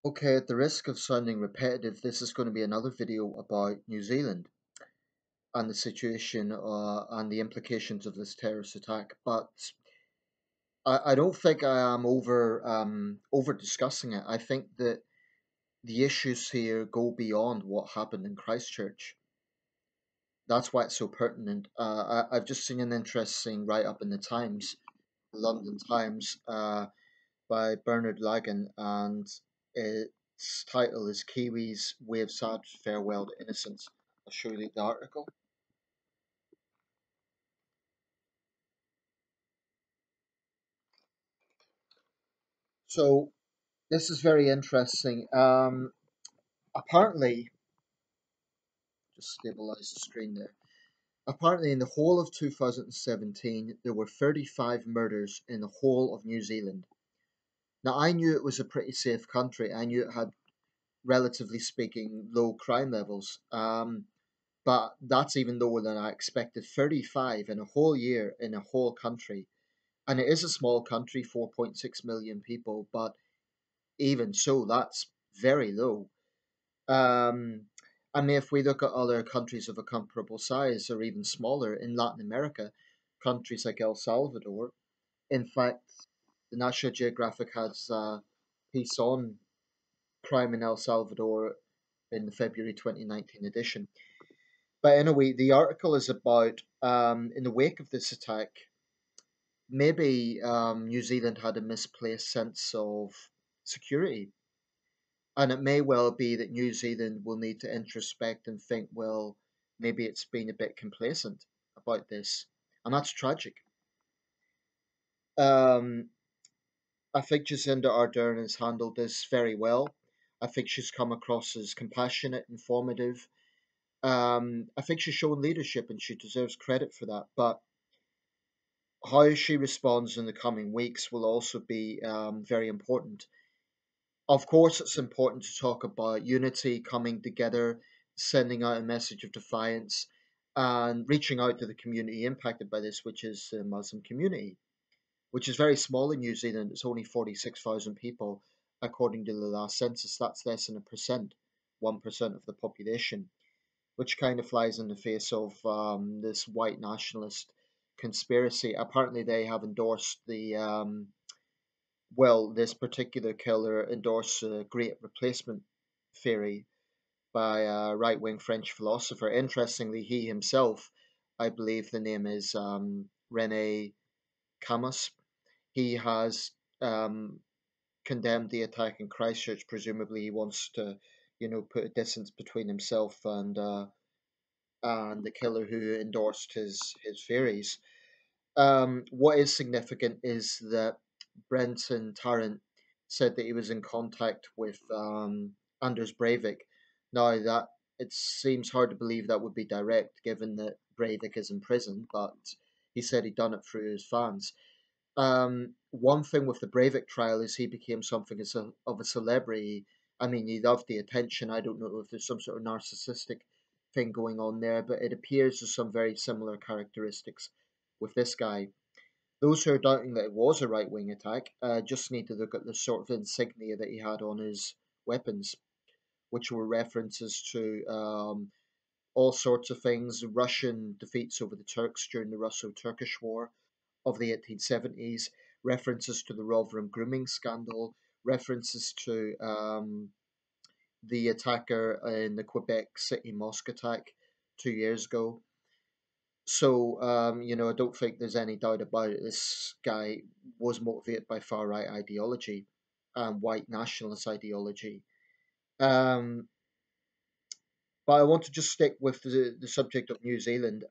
Okay, at the risk of sounding repetitive, this is going to be another video about New Zealand and the situation and the implications of this terrorist attack. But I don't think I am over discussing it. I think that the issues here go beyond what happened in Christchurch. That's why it's so pertinent. I've just seen an interesting write up in the Times, London Times, by Bernard Lagan, and its title is Kiwis Wave Sad Farewell to Innocence. I'll show you the article. So this is very interesting. Apparently, just stabilize the screen there. Apparently, in the whole of 2017, there were 35 murders in the whole of New Zealand. Now, I knew it was a pretty safe country. I knew it had, relatively speaking, low crime levels. But that's even lower than I expected. 35 in a whole year in a whole country. And it is a small country, 4.6 million people, but even so, that's very low. Um, I mean, if we look at other countries of a comparable size or even smaller in Latin America, countries like El Salvador, in fact, the National Geographic has a piece on crime in El Salvador in the February 2019 edition. But anyway, the article is about in the wake of this attack, maybe New Zealand had a misplaced sense of security. And it may well be that New Zealand will need to introspect and think, well, maybe it's been a bit complacent about this. And that's tragic. Um, I think Jacinda Ardern has handled this very well. I think she's come across as compassionate, informative. I think she's shown leadership and she deserves credit for that. But how she responds in the coming weeks will also be very important. Of course, it's important to talk about unity, coming together, sending out a message of defiance, and reaching out to the community impacted by this, which is the Muslim community, which is very small in New Zealand. It's only 46,000 people, according to the last census. That's less than 1% of the population, which kind of flies in the face of this white nationalist conspiracy. Apparently, they have endorsed this particular killer endorsed the great replacement theory by a right wing French philosopher. Interestingly, he himself, I believe the name is Rene Camus, he has um, condemned the attack in Christchurch. Presumably, he wants to, put a distance between himself and the killer who endorsed his theories. What is significant is that Brenton Tarrant said that he was in contact with Anders Breivik. Now that it seems hard to believe that would be direct, given that Breivik is in prison, but he said he'd done it through his fans. One thing with the Breivik trial is he became something of a celebrity. I mean, he loved the attention. I don't know if there's some sort of narcissistic thing going on there, but it appears there's some very similar characteristics with this guy. Those who are doubting that it was a right wing attack just need to look at the sort of insignia that he had on his weapons, which were references to all sorts of things Russian defeats over the Turks during the Russo Turkish War of the 1870s, references to the Rotherham grooming scandal, references to the attacker in the Quebec City mosque attack 2 years ago. So, I don't think there's any doubt about it. This guy was motivated by far right ideology and white nationalist ideology. Um, but I want to just stick with the subject of New Zealand.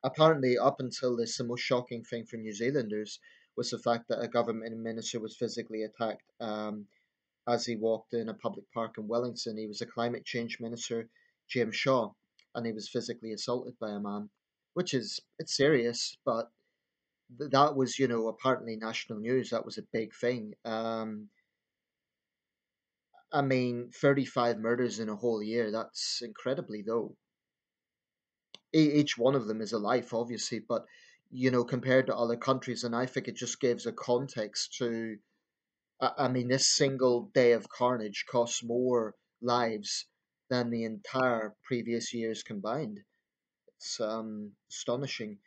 Apparently, up until this, the most shocking thing for New Zealanders was the fact that a government minister was physically attacked as he walked in a public park in Wellington. He was a climate change minister, James Shaw, and he was physically assaulted by a man, which is it's serious, but that was apparently national news. That was a big thing. I mean, 35 murders in a whole year. That's incredibly low. Each one of them is a life, obviously, but compared to other countries, and I think it just gives a context to I mean, this single day of carnage costs more lives than the entire previous years combined. It's astonishing.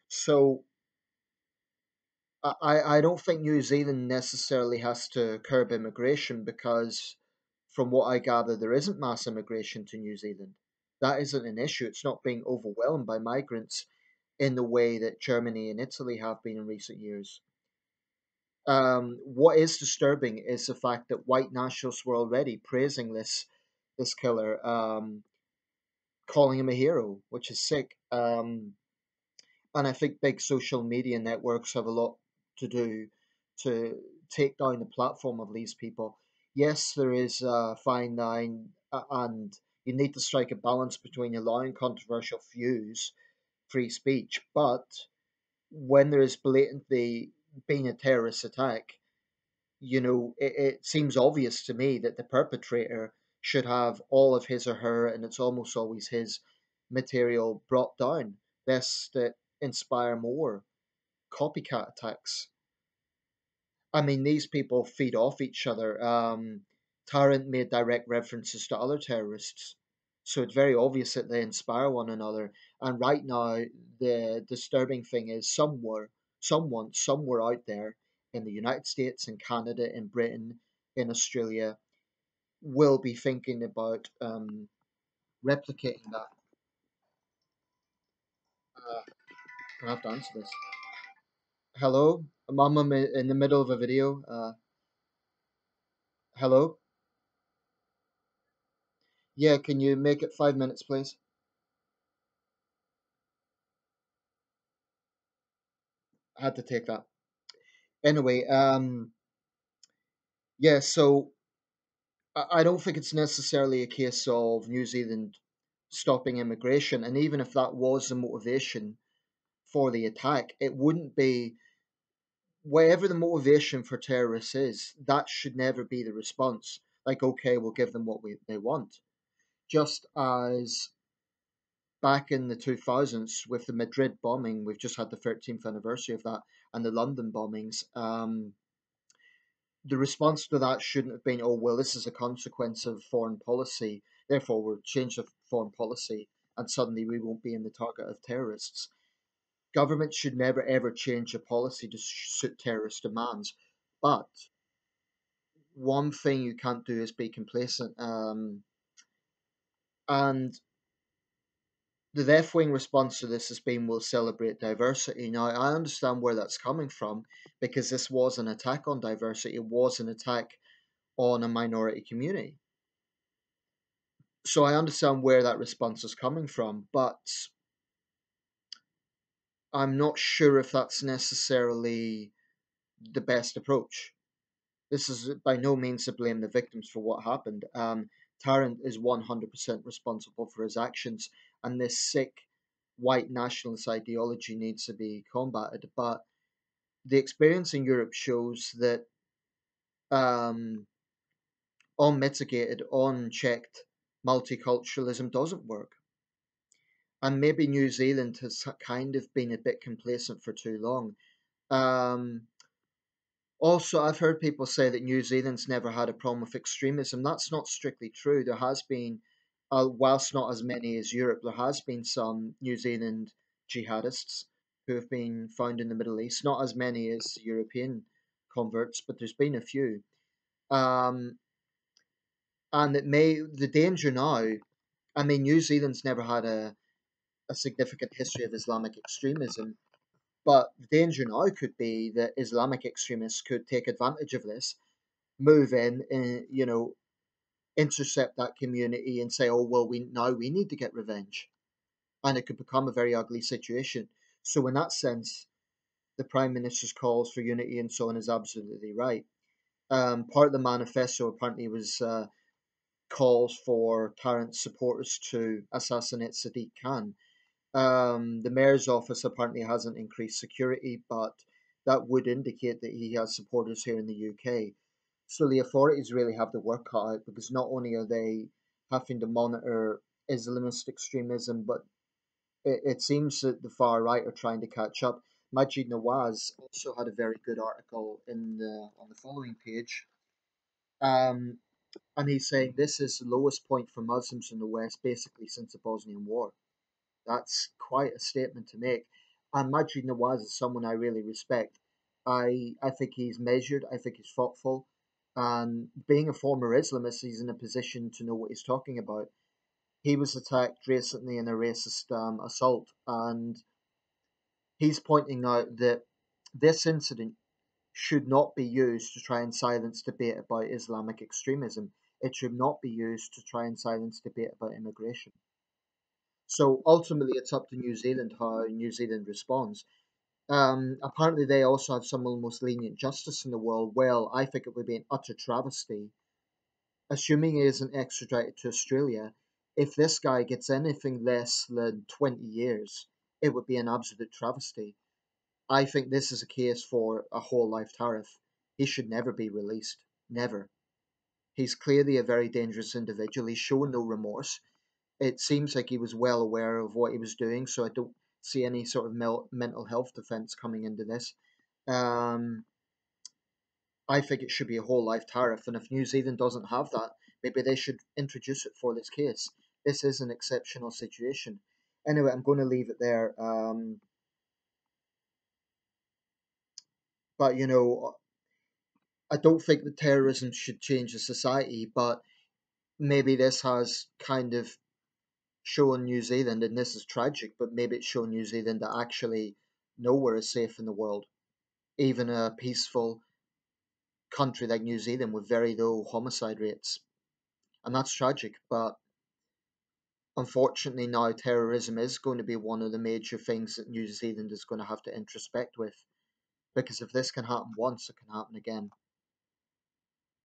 So I don't think New Zealand necessarily has to curb immigration because, from what I gather, there isn't mass immigration to New Zealand. That isn't an issue. It's not being overwhelmed by migrants in the way that Germany and Italy have been in recent years. What is disturbing is the fact that white nationalists were already praising this killer, calling him a hero, which is sick. And I think big social media networks have a lot to do to take down the platform of these people. Yes, there is a fine line, and you need to strike a balance between allowing controversial views, free speech, but when there is blatantly being a terrorist attack, it seems obvious to me that the perpetrator should have all of his or her, and it's almost always his material brought down, lest that inspire more copycat attacks. I mean, these people feed off each other. Tarrant made direct references to other terrorists, so it's very obvious that they inspire one another. And right now, the disturbing thing is somewhere out there in the United States, in Canada, in Britain, in Australia, will be thinking about replicating that. Uh, I have to answer this. Hello, Mom, I'm in the middle of a video. Hello. Yeah, can you make it 5 minutes, please? I had to take that. Anyway, yeah, so I don't think it's necessarily a case of New Zealand stopping immigration. And even if that was the motivation for the attack, it wouldn't be, whatever the motivation for terrorists is, that should never be the response. Like, okay, we'll give them what they want. Just as back in the 2000s with the Madrid bombing, we've just had the 13th anniversary of that, and the London bombings. The response to that shouldn't have been, oh, well, this is a consequence of foreign policy, therefore we'll change the foreign policy and suddenly we won't be in the target of terrorists. Governments should never ever change a policy to suit terrorist demands. But one thing you can't do is be complacent. And the left wing response to this has been, we'll celebrate diversity. Now, I understand where that's coming from because this was an attack on diversity, it was an attack on a minority community. So I understand where that response is coming from, but I'm not sure if that's necessarily the best approach. This is by no means to blame the victims for what happened. Tarrant is 100% responsible for his actions, and this sick white nationalist ideology needs to be combated. But the experience in Europe shows that um, unmitigated, unchecked multiculturalism doesn't work. And maybe New Zealand has kind of been a bit complacent for too long. Um, Also, I've heard people say that New Zealand's never had a problem with extremism. That's not strictly true. There has been, whilst not as many as Europe, there has been some New Zealand jihadists who have been found in the Middle East. Not as many as European converts, but there's been a few. Um, and the danger now, I mean, New Zealand's never had a significant history of Islamic extremism. But the danger now could be that Islamic extremists could take advantage of this, move in, and intercept that community and say, "Oh well, we need to get revenge," and it could become a very ugly situation. So in that sense, the Prime Minister's calls for unity and so on is absolutely right. Part of the manifesto apparently was calls for Tarrant's supporters to assassinate Sadiq Khan. The mayor's office apparently hasn't increased security, but that would indicate that he has supporters here in the UK. So the authorities really have the work cut out because not only are they having to monitor Islamist extremism, but it seems that the far right are trying to catch up. Majid Nawaz also had a very good article on the following page. Um, and he's saying this is the lowest point for Muslims in the West basically since the Bosnian War. That's quite a statement to make. And Majid Nawaz is someone I really respect. I think he's measured. I think he's thoughtful. And being a former Islamist, he's in a position to know what he's talking about. He was attacked recently in a racist assault, and he's pointing out that this incident should not be used to try and silence debate about Islamic extremism. It should not be used to try and silence debate about immigration. So ultimately, it's up to New Zealand how New Zealand responds. Apparently, they also have some of the most lenient justice in the world. Well, I think it would be an utter travesty, assuming he isn't extradited to Australia. If this guy gets anything less than 20 years, it would be an absolute travesty. I think this is a case for a whole life tariff. He should never be released. Never. He's clearly a very dangerous individual. He's shown no remorse. It seems like he was well aware of what he was doing, so I don't see any sort of mental health defense coming into this. Um, I think it should be a whole life tariff, and if New Zealand doesn't have that, maybe they should introduce it for this case. This is an exceptional situation. Anyway, I'm going to leave it there. But I don't think that terrorism should change the society, but maybe this has kind of shown New Zealand, and this is tragic, but maybe it's shown New Zealand that actually nowhere is safe in the world. Even a peaceful country like New Zealand with very low homicide rates. And that's tragic, but unfortunately now terrorism is going to be one of the major things that New Zealand is going to have to introspect with. Because if this can happen once, it can happen again.